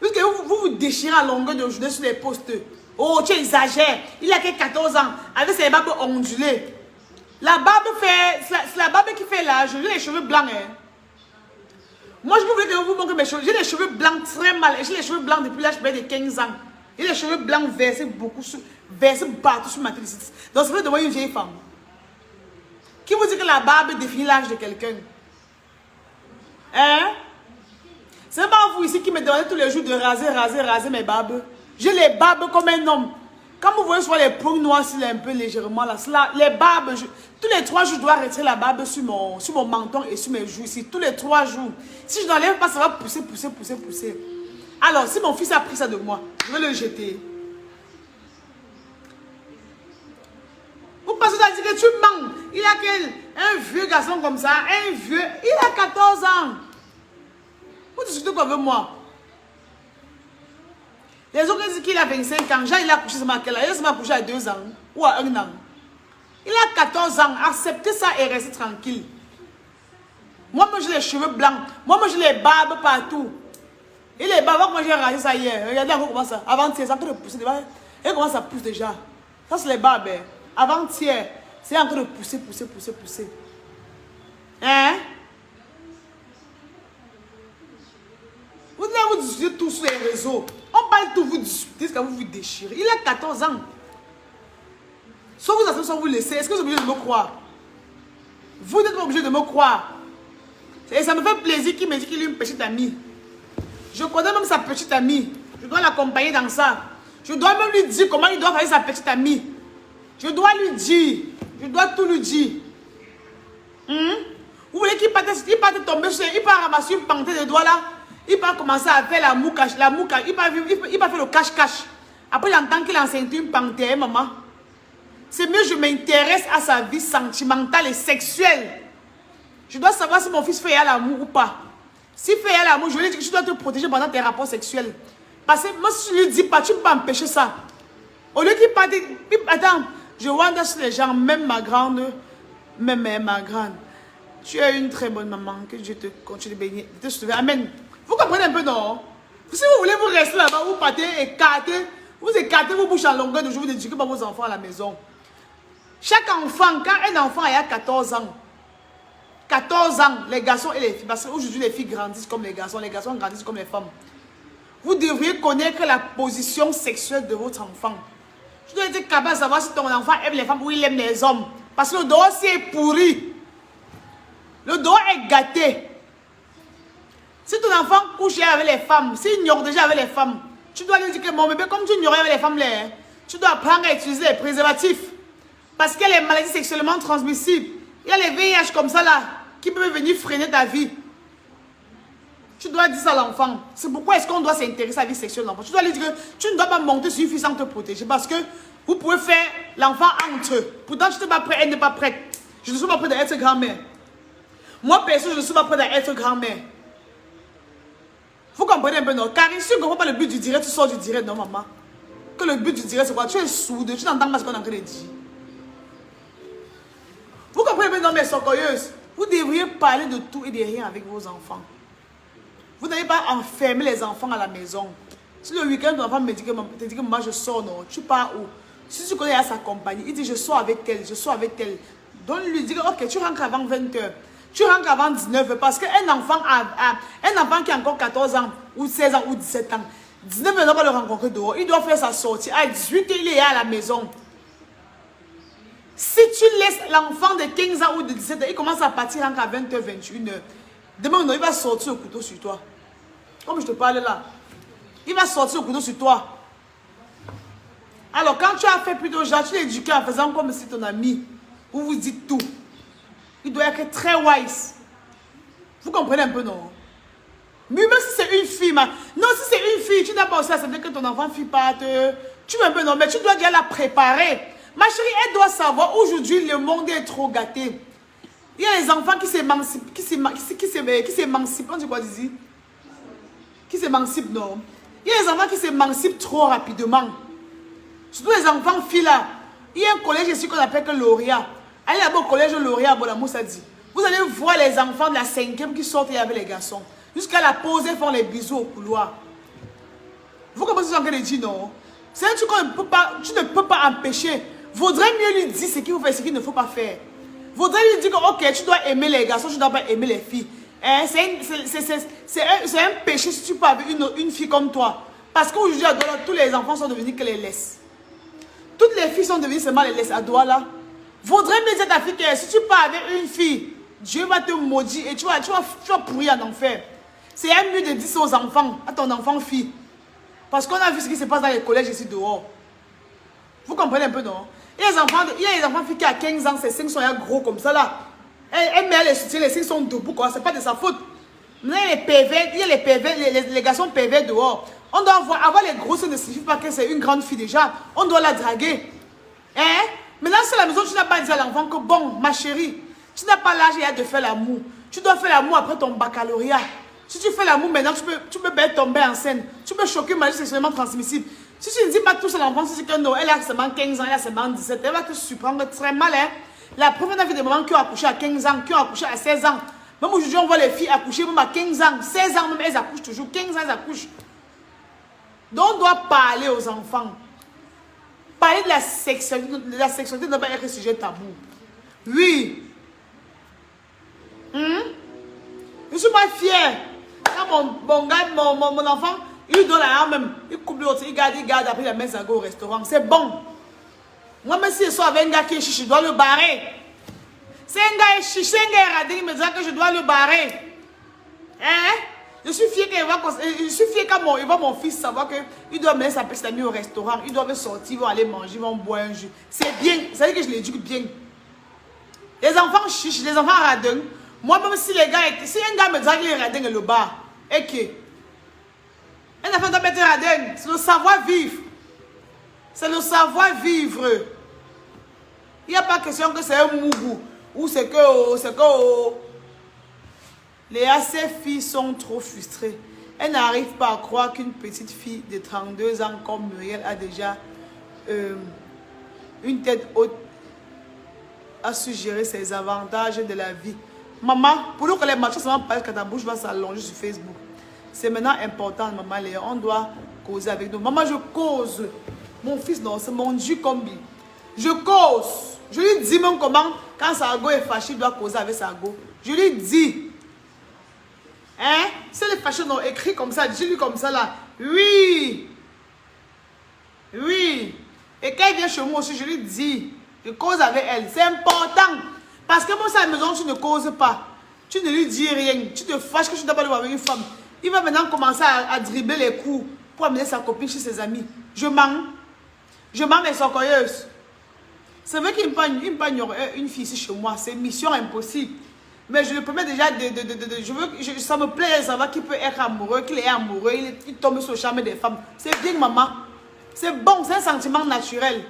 Puisque vous déchirez à longueur de journée sur les posts. Oh, tu exagères. Il a que 14 ans, avec ses barbes ondulées. La barbe fait, c'est la barbe qui fait l'âge. J'ai les cheveux blancs, hein. Moi, je voulais que vous montrez mes cheveux. J'ai les cheveux blancs très mal. J'ai les cheveux blancs depuis l'âge de 15 ans. J'ai les cheveux blancs versés versés partout sur ma télévision. Donc, ça fait de moi une vieille femme. Qui vous dit que la barbe définit l'âge de quelqu'un? Hein? C'est pas vous ici qui me demandez tous les jours de raser mes barbes. J'ai les barbes comme un homme. Quand vous voyez soit les points noirs, c'est un peu légèrement là. Les barbes, tous les 3 jours, je dois retirer la barbe sur mon menton et sur mes joues ici. Tous les 3 jours. Si je n'enlève pas, ça va pousser. Alors, si mon fils a pris ça de moi, je vais le jeter. Vous pensez à dire que tu mens. Il a un vieux garçon comme ça, il a 14 ans. Vous discutez quoi avec moi? Les autres disent qu'il a 25 ans. Jean, il a couché à quel âge? Il a couché à 2 ans ou à 1 an. Il a 14 ans. Acceptez ça et restez tranquille. Moi, j'ai les cheveux blancs. Moi, j'ai les barbes partout. Et les barbes, moi, j'ai rasé ça hier. Regardez encore comment ça. Avant-hier, c'est en train de pousser. Et comment ça pousse déjà? Ça, c'est les barbes. Avant-hier, c'est en train de pousser. Hein? Vous allez vous discuter tout sur les réseaux. On parle de tout, vous discutez ce que vous déchirez. Il a 14 ans. Soit vous acceptez, soit vous laissez. Est-ce que vous êtes obligé de me croire? Vous n'êtes pas obligé de me croire. Et ça me fait plaisir qu'il me dit qu'il a une petite amie. Je connais même sa petite amie. Je dois l'accompagner dans ça. Je dois même lui dire comment il doit faire sa petite amie. Je dois lui dire. Je dois tout lui dire. Vous voulez qu'il parte tomber sur... Il part ramasser une panthère de doigts là. Il va commencer à faire la mouka, il va faire le cache-cache. Après, j'entends qu'il a enceinte une panthère, maman. C'est mieux, je m'intéresse à sa vie sentimentale et sexuelle. Je dois savoir si mon fils fait à l'amour ou pas. S'il fait à l'amour, je lui dis que tu dois te protéger pendant tes rapports sexuels. Parce que moi, si je lui dis pas, tu ne peux pas empêcher ça. Au lieu qu'il parte, attends, je vois sur les gens, même ma grande, tu es une très bonne maman, que Dieu te continue de bénir, de te sauver. Amen. Vous comprenez un peu, non? Si vous voulez vous rester là-bas, vous partez écarter, vous écartez vos bouches en longueur de jour, vous n'éduquez pas vos enfants à la maison. Chaque enfant, quand un enfant a 14 ans, les garçons et les filles, parce qu'aujourd'hui les filles grandissent comme les garçons grandissent comme les femmes. Vous devriez connaître la position sexuelle de votre enfant. Je dois être capable de savoir si ton enfant aime les femmes ou il aime les hommes. Parce que le dehors est pourri. Le dehors est gâté. Si ton enfant couche avec les femmes, s'il ignore déjà avec les femmes, tu dois lui dire que mon bébé, comme tu ignorais avec les femmes, tu dois apprendre à utiliser les préservatifs. Parce qu'il y a les maladies sexuellement transmissibles. Il y a les VIH comme ça là, qui peuvent venir freiner ta vie. Tu dois dire ça à l'enfant. C'est pourquoi est-ce qu'on doit s'intéresser à la vie sexuelle de l'enfant. Tu dois lui dire que tu ne dois pas monter sur une fille sans te protéger. Parce que vous pouvez faire l'enfant entre eux. Pourtant, tu n'es pas prête, elle n'est pas prête. Je ne suis pas prête à être grand-mère. Moi, perso, je ne suis pas prête à être grand-mère. Vous comprenez un peu, non? Car si tu ne comprends pas le but du direct, tu sors du direct, non, maman? Que le but du direct, c'est quoi? Tu es sourde, tu n'entends pas ce qu'on est en train de dire. Vous comprenez un peu, non, mes socoyeuses? Vous devriez parler de tout et de rien avec vos enfants. Vous n'allez pas enfermer les enfants à la maison. Si le week-end, ton enfant me dit que moi je sors, non, tu pars où? Si tu connais à sa compagnie, il dit je sors avec elle, je sors avec elle. Donc lui dit ok, tu rentres avant 20h. Tu rentres avant 19h parce qu'un enfant, un enfant qui a encore 14 ans, ou 16 ans, ou 17 ans, 19 ans, il ne doit pas le rencontrer dehors. Il doit faire sa sortie. À 18h, il est à la maison. Si tu laisses l'enfant de 15 ans ou de 17 ans, il commence à partir entre 20h, 21h. Demain, il va sortir au couteau sur toi. Comme je te parle là. Il va sortir au couteau sur toi. Alors, quand tu as fait plutôt genre, tu l'éduques en faisant comme si ton ami, vous vous dites tout. Il doit être très wise. Vous comprenez un peu, non? Mais même si c'est une fille, non, si c'est une fille, tu n'as pas aussi accepté que ton enfant ne fille pas te... Tu veux un peu, non, mais tu dois déjà la préparer. Ma chérie, elle doit savoir, aujourd'hui, le monde est trop gâté. Il y a les enfants qui s'émancipent, on dit quoi, Dizzy? Qui s'émancipent, non? Il y a les enfants qui s'émancipent trop rapidement. Surtout les enfants filles là. Il y a un collège ici qu'on appelle que Lauria. Allez là-bas au collège Lauria, bon, la mousse a dit. Vous allez voir les enfants de la 5e qui sortent avec les garçons. Jusqu'à la pause, ils font les bisous au couloir. Vous comprenez ce que je suis en train de dire, non? C'est un truc tu ne peux pas empêcher. Vaudrait mieux lui dire ce qu'il faut faire, ce qu'il ne faut pas faire. Vaudrait lui dire que, ok, tu dois aimer les garçons, tu ne dois pas aimer les filles. C'est un péché si tu peux avoir une fille comme toi. Parce qu'aujourd'hui, à Douala, tous les enfants sont devenus que les laisses. Toutes les filles sont devenues seulement les laisses à Douala. Vaudrait mieux dire à ta fille que si tu pars avec une fille, Dieu va te maudire et tu vas pourrir en enfer. C'est mieux de dire ça aux enfants, à ton enfant fille. Parce qu'on a vu ce qui se passe dans les collèges ici dehors. Vous comprenez un peu, non? Il y a les enfants filles qui à 15 ans, ses seins sont gros comme ça là. Elle met les soutiens, les seins sont debout, quoi. C'est pas de sa faute. Maintenant, il y a les garçons pervers dehors. On doit avoir les gros seins ne signifie pas que c'est une grande fille déjà. On doit la draguer. Hein? Maintenant, c'est la maison, tu n'as pas dit à l'enfant que bon, ma chérie, tu n'as pas l'âge de faire l'amour. Tu dois faire l'amour après ton baccalauréat. Si tu fais l'amour maintenant, tu peux bien tomber enceinte. Tu peux choquer une maladie sexuellement transmissible. Si tu ne dis pas tout ça à l'enfant, c'est que non, elle a seulement 15 ans, elle a seulement 17 ans, elle va te surprendre très mal. Hein? La preuve, on a vu des mamans qui ont accouché à 15 ans, qui ont accouché à 16 ans. Même aujourd'hui, on voit les filles accoucher même à 15 ans, 16 ans, même elles accouchent toujours. 15 ans, elles accouchent. Donc, on doit parler aux enfants. Parler de la sexualité ne doit pas être un sujet tabou. Oui. Je suis pas fière. Quand mon enfant, il donne la même. Il coupe l'autre, il garde, après il met ça au restaurant. C'est bon. Moi, même si je suis avec un gars qui est chiche, je dois le barrer. C'est un gars qui est chiche, un gars radin, il me dit que je dois le barrer. Hein? Je suis fière quand il voit mon fils savoir qu'il doit mener sa petite amie au restaurant. Ils doivent sortir, ils vont aller manger, ils vont boire un jus. C'est bien. Ça veut dire que je l'éduque bien. Les enfants chiches, les enfants radins. Moi, même si les gars, si un gars me dit qu'il est radin et le bar, et que un enfant doit mettre radin, c'est le savoir-vivre. C'est le savoir-vivre. Il n'y a pas question que c'est un mougou. Ou c'est que ces filles sont trop frustrées. Elles n'arrivent pas à croire qu'une petite fille de 32 ans comme Muriel a déjà une tête haute à suggérer ses avantages de la vie. Maman, pour nous que les machins seulement parce que ta bouche va s'allonger sur Facebook. C'est maintenant important, maman Léa. On doit causer avec nous. Maman, je cause. Mon fils, non, c'est mon Dieu combi. Je cause. Je lui dis même comment, quand Sargo est fâché, il doit causer avec Sargo. Je lui dis. Hein? C'est les fâchés, non, écrit comme ça, dis-lui comme ça là. Oui. Oui. Et quand il vient chez moi aussi, je lui dis. Je cause avec elle. C'est important. Parce que moi, c'est à la maison, tu ne causes pas. Tu ne lui dis rien. Tu te fâches que tu ne dois pas le voir avec une femme. Il va maintenant commencer à dribbler les coups pour amener sa copine chez ses amis. Je mens. Je mens mes socoyeuses. C'est vrai qu'il me pas une fille ici chez moi. C'est mission impossible. Mais je le permets déjà ça me plaît de savoir qu'il peut être amoureux, qu'il est amoureux, il tombe sur le charme des femmes. C'est bien, maman. C'est bon, c'est un sentiment naturel.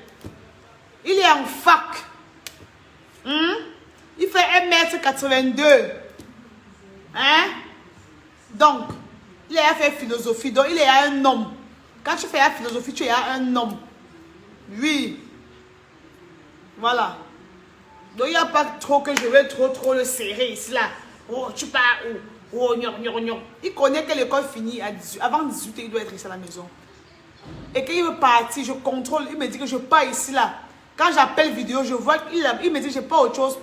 Il est en fac. Il fait 1m82. Hein? Donc, il a fait philosophie. Donc, il est un homme. Quand tu fais la philosophie, tu es un homme. Oui. Voilà. Donc, il n'y a pas trop que je vais trop le serrer ici, là. Oh, tu pars où? Oh, gnon. Il connaît que l'école finit avant 18 h, il doit être ici à la maison. Et quand il veut partir, je contrôle. Il me dit que je pars ici, là. Quand j'appelle vidéo, je vois qu'il me dit que je n'ai pas autre chose.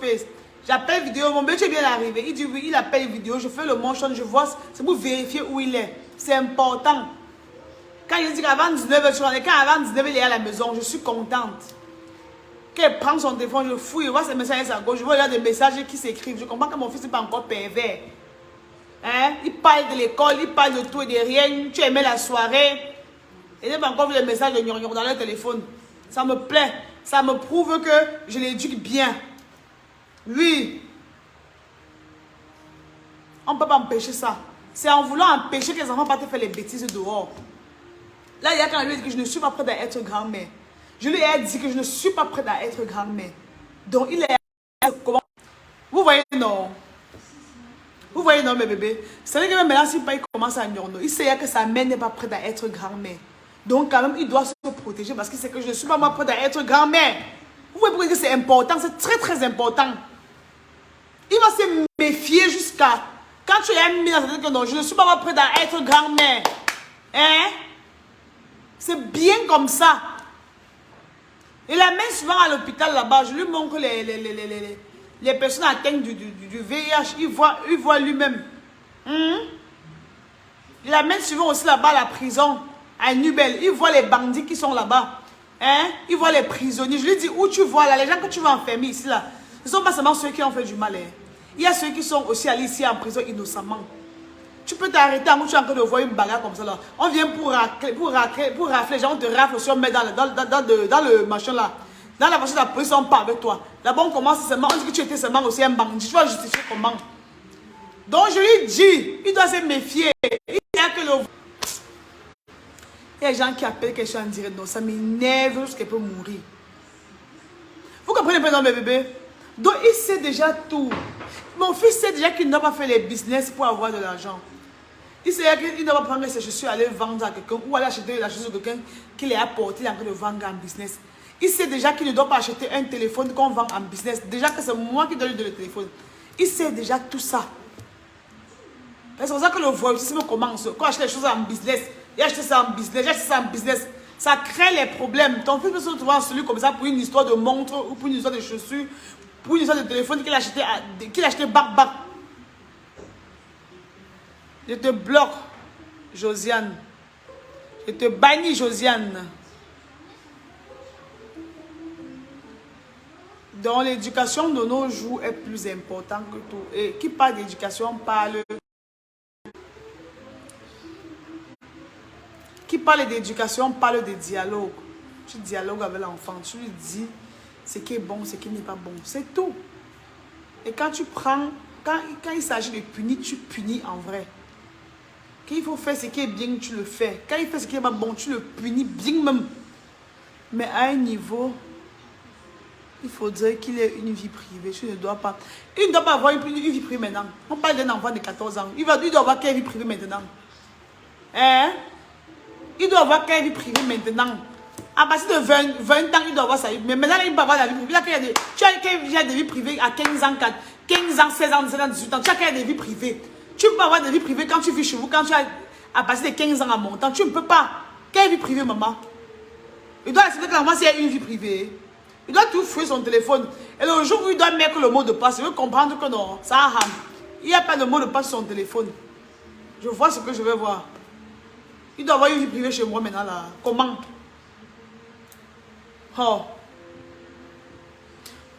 J'appelle vidéo, mon bébé, tu es bien arrivé. Il dit oui, il appelle vidéo, je fais le motion, je vois. C'est pour vérifier où il est. C'est important. Quand il dit qu'avant 19 h, quand avant 19 h, il est à la maison, je suis contente. Quand il prend son téléphone, je fouille, je vois ses messages à gauche, je vois des messages qui s'écrivent. Je comprends que mon fils n'est pas encore pervers. Hein? Il parle de l'école, il parle de tout et de rien. Tu aimais la soirée. Il n'a pas encore vu les messages de gnangnan dans le téléphone. Ça me plaît. Ça me prouve que je l'éduque bien. Oui. On ne peut pas empêcher ça. C'est en voulant empêcher que les enfants partent faire les bêtises dehors. Là, il y a quand lui dit que je ne suis pas prête à être grand-mère. Je lui ai dit que je ne suis pas prête à être grand-mère. Donc, il est... Comment? Vous voyez, non? Vous voyez, non, mes bébés? C'est-à-dire que même maintenant, si il commence à gnangnan, il sait que sa mère n'est pas prête à être grand-mère. Donc, quand même, il doit se protéger parce qu'il sait que je ne suis pas moi prête à être grand-mère. Vous voyez pourquoi c'est important? C'est très, très important. Il va se méfier jusqu'à... Quand tu es mis dans cette que non, je ne suis pas moi prête à être grand-mère. Hein? C'est bien comme ça. Il l'amène souvent à l'hôpital là-bas. Je lui montre les personnes atteintes du VIH. Il voit lui-même. Il l'amène souvent aussi là-bas à la prison. À Nubel, il voit les bandits qui sont là-bas. Hein? Il voit les prisonniers. Je lui dis, où tu vois là, les gens que tu vas enfermer ici là, ce ne sont pas seulement ceux qui ont fait du mal. Hein. Il y a ceux qui sont aussi allés ici en prison innocemment. Tu peux t'arrêter en tu es en train de voir une bagarre comme ça là. On vient pour rafler, les gens te raflent aussi, on met dans le machin là. Dans la voiture de la police, on part avec toi. Là-bas, on commence seulement, on dit que tu étais seulement aussi un bandit. Tu vas justifier comment? Donc je lui dis, il doit se méfier. Il y a que le... Il y a des gens qui appellent quelque chose en direct. Donc, ça m'énerve jusqu'à peut mourir. Vous comprenez un peu, non, mes bébés? Donc, il sait déjà tout. Mon fils sait déjà qu'il n'a pas fait les business pour avoir de l'argent. Il sait qu'il n'a pas prendre ses chaussures, aller vendre à quelqu'un ou aller acheter la chaussure de quelqu'un qu'il est apporté en train de vendre en business. Il sait déjà qu'il ne doit pas acheter un téléphone qu'on vend en business. Déjà que c'est moi qui donne le téléphone. Il sait déjà tout ça. C'est pour ça que le voyoutisme commence. Quand achète les choses en business, il achète ça en business, j'ai acheté ça en business. Ça crée les problèmes. Ton fils peut se retrouver en celui comme ça pour une histoire de montre ou pour une histoire de chaussures, pour une histoire de téléphone qu'il a acheté bac. Je te bloque, Josiane. Je te bannis, Josiane. Donc l'éducation de nos jours est plus importante que tout. Et qui parle d'éducation parle... Qui parle d'éducation parle de dialogue. Tu dialogues avec l'enfant. Tu lui dis ce qui est bon, ce qui n'est pas bon. C'est tout. Et quand tu prends... Quand il s'agit de punir, tu punis en vrai. Quand il faut faire ce qui est bien, tu le fais. Quand il fait ce qui n'est pas bon, tu le punis bien même. Mais à un niveau... Il faudrait qu'il ait une vie privée. Tu ne dois pas... Il ne doit pas avoir une vie privée maintenant. On parle d'un enfant de 14 ans. Il doit avoir quelle vie privée maintenant? Hein? Il doit avoir quelle vie privée maintenant? À partir de 20 ans, il doit avoir sa vie. Mais maintenant, il peut avoir la vie privée. Tu as des vies privées à 15 ans, 16 ans, 17 ans, 18 ans. Tu as des vies privées. Tu peux avoir des vies privées quand tu vis chez vous, quand tu as à partir de 15 ans à montant. Tu ne peux pas. Quelle vie privée, maman? Il doit accepter que l'enfant, s'il y a une vie privée. Il doit tout fouiller son téléphone. Et le jour où il doit mettre le mot de passe, il veut comprendre que non, ça a ham. Il n'y a pas de mot de passe sur son téléphone. Je vois ce que je vais voir. Il doit avoir une vie privée chez moi maintenant là. Comment? Oh.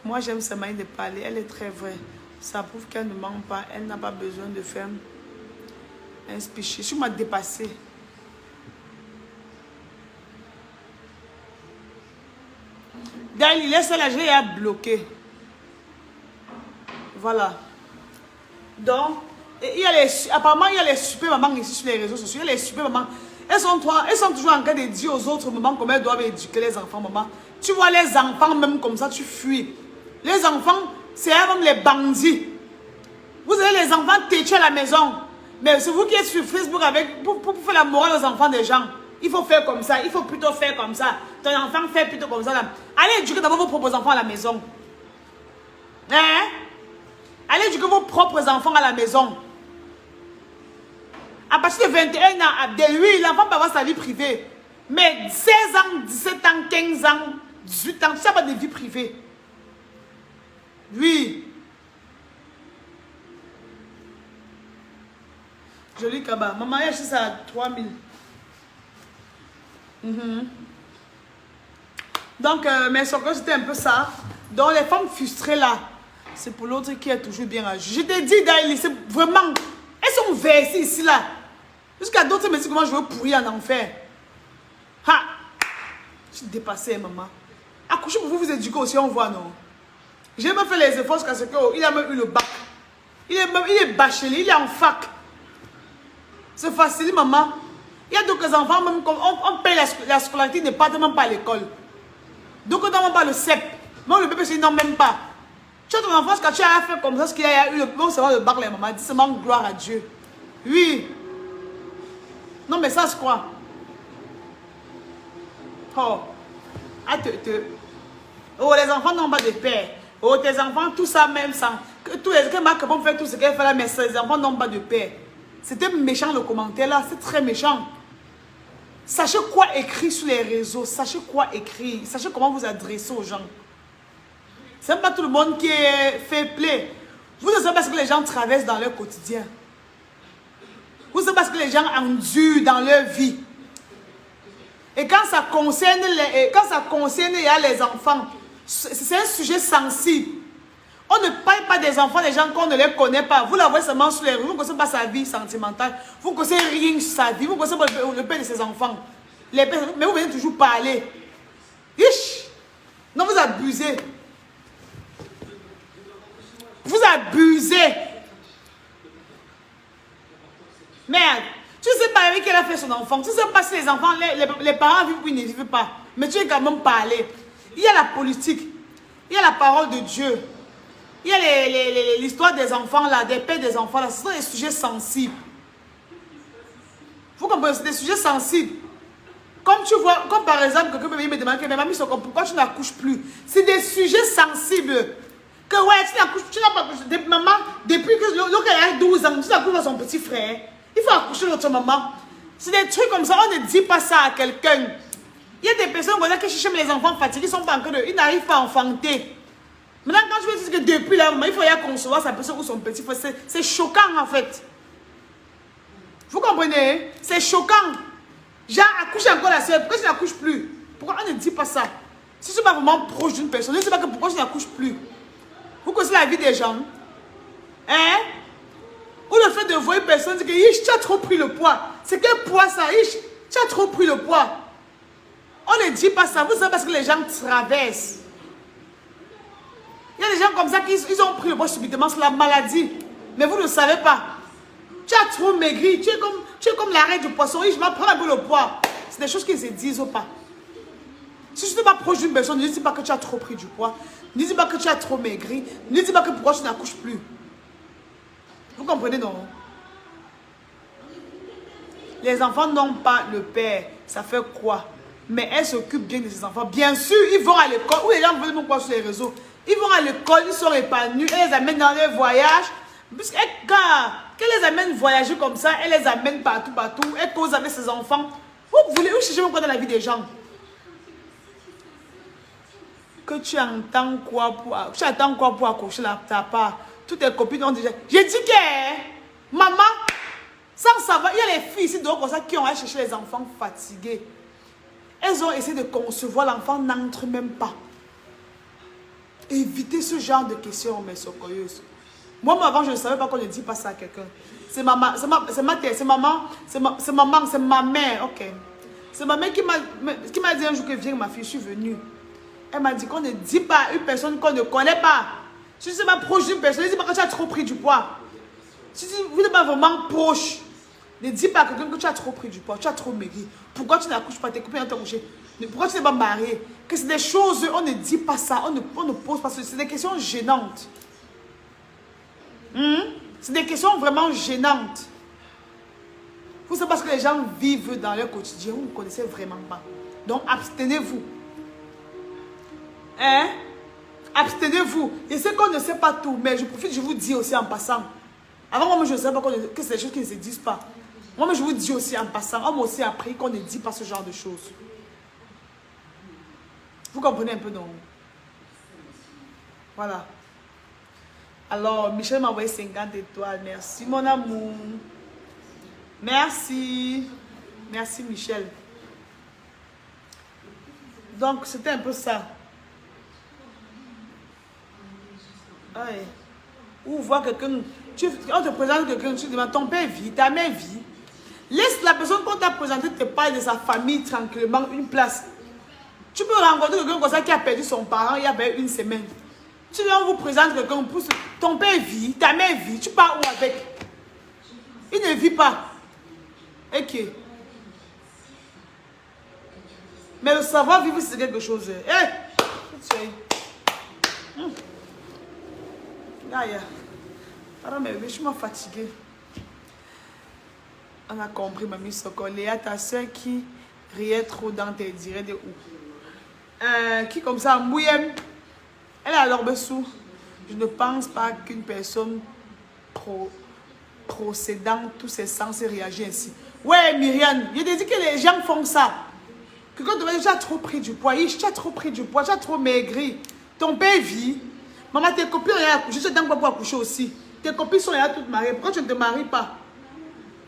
Moi j'aime sa manière de parler. Elle est très vraie. Ça prouve qu'elle ne ment pas. Elle n'a pas besoin de faire un speech. Je m'as dépassé. D'ailleurs, il laisse la j'ai à bloquer. Voilà. Donc, apparemment, il y a les super mamans ici sur les réseaux sociaux. Il y a les super mamans. Elles sont toujours en train de dire aux autres mamans comment elles doivent éduquer les enfants, maman. Tu vois les enfants même comme ça, tu fuis. Les enfants, c'est même les bandits. Vous avez les enfants têtus à la maison. Mais c'est vous qui êtes sur Facebook pour faire la morale aux enfants des gens. Il faut faire comme ça, il faut plutôt faire comme ça. Ton enfant fait plutôt comme ça. Là. Allez éduquer d'abord vos propres enfants à la maison. Hein? Allez éduquer vos propres enfants à la maison. À partir de 21 ans, de lui, l'enfant peut avoir sa vie privée. Mais 16 ans, 17 ans, 15 ans, 18 ans, ça n'a pas de vie privée. Oui. Joli Kaba. Mon mariage, c'est ça à 3000. Donc, mais son cas, c'était un peu ça. Donc, les femmes frustrées là, c'est pour l'autre qui est toujours bien âgé. Je t'ai dit, Daïli, c'est vraiment. Elles sont versées ici là. Jusqu'à d'autres me disent comment je veux pourrir en enfer. Ha! Je suis dépassée, maman. Accoucher pour vous éduquer aussi, on voit, non? J'ai même fait les efforts jusqu'à ce qu'il a même eu le bac. Il est bachelier, il est en fac. C'est facile, maman. Il y a d'autres enfants, même comme on paye la scolarité, ils ne partent même pas à l'école. Donc on n'a même pas le CEP. Moi, le bébé, non, même pas. Tu as ton enfant, quand tu as fait comme ça, ce qu'il y a eu le bon, c'est le bac, les mamans. Dis seulement gloire à Dieu. Oui. Non, mais ça, c'est quoi? Oh. Ah, oh, les enfants n'ont pas de père. Oh, tes enfants, tout ça même sans. Que Marc Capon fait tout ce qu'elle fait là, mais ces enfants n'ont pas de père. C'était méchant le commentaire là, c'est très méchant. Sachez quoi écrire sur les réseaux, sachez quoi écrire, sachez comment vous adresser aux gens. C'est pas tout le monde qui est fair play. Vous ne savez pas ce que les gens traversent dans leur quotidien. Vous ne savez pas ce que les gens endurent dans leur vie. Et quand ça concerne il y a les enfants, c'est un sujet sensible. On ne parle pas des enfants, des gens qu'on ne les connaît pas. Vous la voyez seulement sur les réseaux. Vous ne connaissez pas sa vie sentimentale. Vous ne connaissez rien sur sa vie. Vous ne connaissez pas le père de ses enfants. Mais vous venez toujours parler. Ish! Non, vous abusez. Vous abusez. Merde. Tu ne sais pas avec qui elle a fait son enfant. Tu ne sais pas si les enfants, les parents vivent ou ils ne vivent pas. Mais tu es quand même parlé. Il y a la politique. Il y a la parole de Dieu. Il y a l'histoire des enfants là, des pères des enfants là. Ce sont des sujets sensibles. Vous comprenez, c'est des sujets sensibles. Comme tu vois, comme par exemple, quelqu'un me demande que mes mamies sont comme pourquoi tu n'accouches plus. C'est des sujets sensibles. Que ouais, tu n'as pas accouché. Maman, depuis qu'elle a 12 ans, tu n'accouches pas son petit frère. Il faut accoucher notre maman. C'est des trucs comme ça, on ne dit pas ça à quelqu'un. Il y a des personnes qui cherchent les enfants fatigués, ils n'arrivent pas à enfanter. Maintenant, quand je veux dire que depuis là, il faut y aller concevoir sa personne ou son petit frère, c'est choquant en fait. Vous comprenez? C'est choquant. Genre, accouche encore la soeur, pourquoi tu n'accouches plus? Pourquoi on ne dit pas ça? Si tu n'es pas vraiment proche d'une personne, ne sais pas que pourquoi tu n'accouches plus. Vous connaissez la vie des gens? Hein? Ou le fait de voir une personne dire que tu as trop pris le poids. C'est quel poids ça? Tu as trop pris le poids. On ne dit pas ça. Vous savez parce que les gens traversent. Il y a des gens comme ça qui ont pris le poids subitement. C'est la maladie. Mais vous ne savez pas. Tu as trop maigri. Tu es comme l'arrêt du poisson. Je vais prendre un peu le poids. C'est des choses qui se disent ou pas. Si tu n'es pas proche d'une personne, ne dis pas que tu as trop pris du poids. Ne dis pas que tu as trop maigri. Ne dis pas que pourquoi tu n'accouches plus. Vous comprenez, non? Les enfants n'ont pas le père. Ça fait quoi? Mais elle s'occupe bien de ses enfants. Bien sûr, ils vont à l'école. Où les gens veulent me voir sur les réseaux. Ils vont à l'école, ils sont épanouis. Elle les amène dans les voyages. Qu'elle les amène voyager comme ça, elle les amène partout. Elle cause avec ses enfants. Vous voulez chercher quoi dans la vie des gens? Que tu attends quoi pour accoucher ta part? Toutes tes copines ont déjà... J'ai dit que, maman, sans savoir, il y a les filles ici dehors comme ça qui ont allé chercher les enfants fatigués. Elles ont essayé de concevoir, l'enfant n'entre même pas. Évitez ce genre de questions, mes socoyeuses. Moi, avant, je ne savais pas qu'on ne dit pas ça à quelqu'un. C'est maman, c'est ma mère, ok. C'est ma mère qui m'a dit un jour que viens ma fille, je suis venue. Elle m'a dit qu'on ne dit pas à une personne qu'on ne connaît pas. Si tu ne sais pas proche d'une personne, ne dis pas que tu as trop pris du poids. Si vous n'êtes pas vraiment proche, ne dis pas à quelqu'un que tu as trop pris du poids, tu as trop maigri. Pourquoi tu n'accouches pas, tes copines t'ont couché? Pourquoi tu n'es pas marié? Que c'est des choses, on ne dit pas ça, on ne pose pas ça. C'est des questions gênantes. C'est des questions vraiment gênantes. Vous savez parce que les gens vivent dans leur quotidien, vous ne connaissez vraiment pas. Donc abstenez-vous. Hein? Abstenez-vous. Je sais qu'on ne sait pas tout, mais je profite, je vous dis aussi en passant. Avant, moi, je ne sais pas que c'est des choses qui ne se disent pas. Moi, je vous dis aussi en passant. On m'a aussi appris qu'on ne dit pas ce genre de choses. Vous comprenez un peu, non? Voilà. Alors, Michel m'a envoyé 50 étoiles. Merci, mon amour. Merci. Merci, Michel. Donc, c'était un peu ça. Ouais. Ou voir quelqu'un, on te présente quelqu'un, tu demandes ton père vit, ta mère vit. Laisse la personne qu'on t'a présenté te parler de sa famille tranquillement, une place. Tu peux rencontrer quelqu'un comme ça qui a perdu son parent il y a une semaine. Tu viens, on vous présente quelqu'un, ton père vit, ta mère vit, tu pars où avec? Il ne vit pas. Ok. Mais le savoir vivre, c'est quelque chose. Pardon, mais je suis fatiguée. On a compris, mamie Soko. Léa, ta soeur qui riait trop dans tes directs de où? Qui comme ça, Mouyem, elle a l'orbe sous. Je ne pense pas qu'une personne procédant tous ses sens réagit ainsi. Ouais, Myriam, je te dis que les gens font ça. Que quand tu as trop pris du poids, tu as trop pris du poids, tu as trop maigri. Ton père vit. Maman, tes copines ont accouché, je t'en pour accoucher aussi. Tes copines sont là toutes mariées. Pourquoi tu ne te maries pas?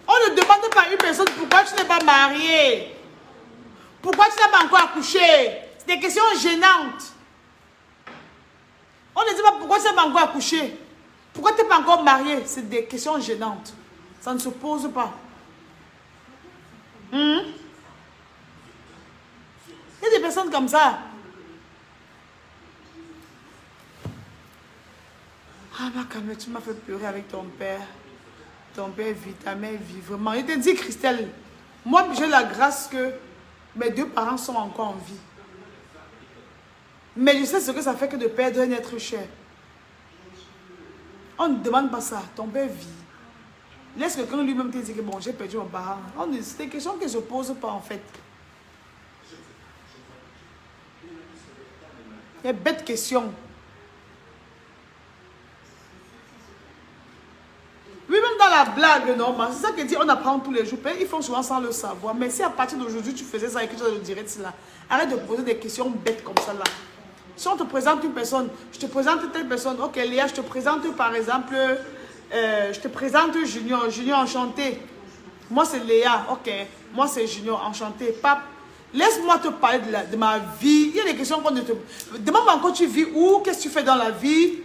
On ne demande pas à une personne pourquoi tu n'es pas mariée. Pourquoi tu n'as pas encore accouché? C'est des questions gênantes. On ne dit pas pourquoi tu n'as pas encore accouché. Pourquoi tu n'es pas encore mariée? C'est des questions gênantes. Ça ne se pose pas. Il y a des personnes comme ça. Ah, ma camère, tu m'as fait pleurer avec ton père. Ton père vit, ta mère vit. Vraiment. Je te dis, Christelle, moi, j'ai la grâce que mes deux parents sont encore en vie. Mais je sais ce que ça fait que de perdre un être cher. On ne demande pas ça. Ton père vit. Laisse quelqu'un lui-même te dire que bon, j'ai perdu mon parent. C'est des questions qui ne se posent pas en fait. Il y a bêtes questions. Oui, même dans la blague, non, c'est ça que dit, on apprend tous les jours. Ils font souvent sans le savoir. Mais si à partir d'aujourd'hui, tu faisais ça et que tu le dirais, là, arrête de poser des questions bêtes comme ça là. Si on te présente une personne, je te présente telle personne, ok Léa, je te présente par exemple, je te présente Junior, Junior enchanté. Moi c'est Léa, ok, moi c'est Junior enchanté. Pape, laisse-moi te parler de ma vie. Il y a des questions qu'on ne te... Demande-moi encore tu vis où, qu'est-ce que tu fais dans la vie.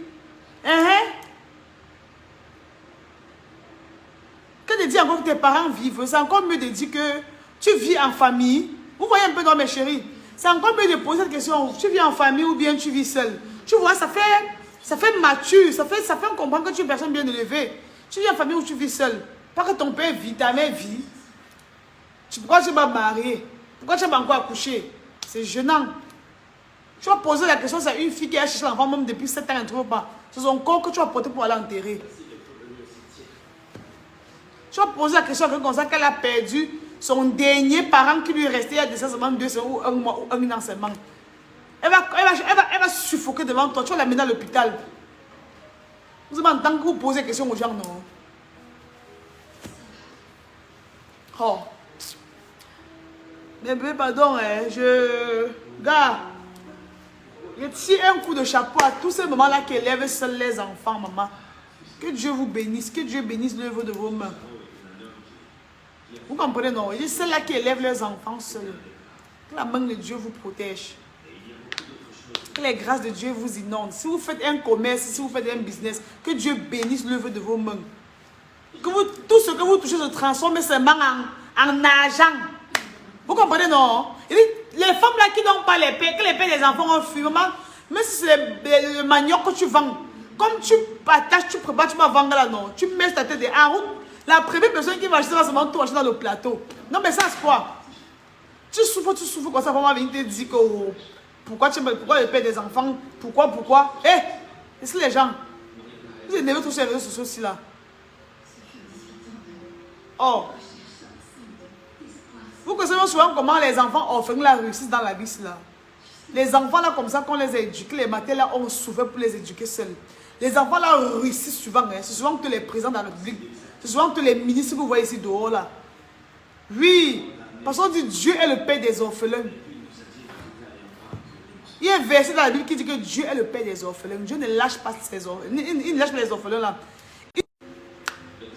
Que de dire encore que tes parents vivent, c'est encore mieux de dire que tu vis en famille. Vous voyez un peu dans mes chéris. C'est encore mieux de poser cette question. Tu vis en famille ou bien tu vis seul? Tu vois, ça fait mature. Ça fait comprendre que tu es une personne bien élevée. Tu vis en famille ou tu vis seul? Pas que ton père vit, ta mère vit. Pourquoi tu vas marier? Pourquoi tu n'as pas encore accouché? C'est gênant. Tu vas poser la question, c'est une fille qui a cherché l'enfant même depuis 7 ans, elle ne trouve pas. C'est son corps que tu vas porter pour aller enterrer. Tu vas poser la question à quelqu'un comme ça qu'elle a perdu son dernier parent qui lui est resté il y a déjà seulement 2 semaines ou 1 mois ou 1 an seulement. Elle va suffoquer devant toi. Tu vas l'amener à l'hôpital. Vous avez entendu que vous posez des questions aux gens, non? Oh. Mais pardon, Gars, je tire un coup de chapeau à tous ces moments-là qui élèvent seuls les enfants, maman. Que Dieu vous bénisse. Que Dieu bénisse l'œuvre de vos mains. Vous comprenez, non? Il y a ceux-là qui élèvent leurs enfants seuls. Que la main de Dieu vous protège. Que les grâces de Dieu vous inondent. Si vous faites un commerce, si vous faites un business, que Dieu bénisse l'œuvre de vos mains. Que tout ce que vous touchez se transforme seulement en argent. Vous comprenez, non? Il dit, les femmes là qui n'ont pas les paix, que les paix des enfants ont fui, maman, même si c'est le manioc que tu vends, Comme tu partages, tu prépares, tu vas vendre là, non. Tu mets ta tête en route. La première personne qui va acheter, va seulement tout acheter dans le plateau. Non, mais ça, c'est quoi? Tu souffres comme ça, vraiment venir te dire que pourquoi le père des enfants? Pourquoi? Eh, c'est les gens. Vous énervez tous ces réseaux sociaux aussi là. Oh. Vous connaissez souvent comment les enfants orphelins là réussissent dans la vie là. Les enfants là comme ça, qu'on les a éduqués, les matins là, on souffrait pour les éduquer seuls. Les enfants là réussissent souvent. Hein. C'est souvent que les présidents de la République, c'est souvent que les ministres que vous voyez ici dehors là. Oui, parce qu'on dit Dieu est le père des orphelins. Il y a un verset dans la Bible qui dit que Dieu est le père des orphelins. Dieu ne lâche pas ses orphelins. Il ne lâche pas les orphelins là.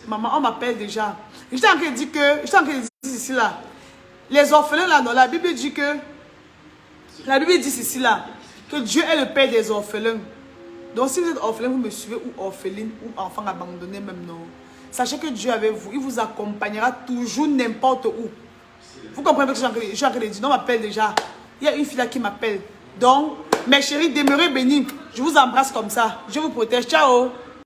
Maman, on m'appelle déjà. J'étais en train de dire ici là. Les orphelins là, non, la Bible dit ici là, que Dieu est le père des orphelins. Donc si vous êtes orphelin, vous me suivez, ou orpheline, ou enfant abandonné même, non. Sachez que Dieu est avec vous, il vous accompagnera toujours n'importe où. Vous comprenez ce que je suis en train de dire? Non, on m'appelle déjà. Il y a une fille là qui m'appelle. Donc, mes chéris, demeurez bénis. Je vous embrasse comme ça. Je vous protège. Ciao.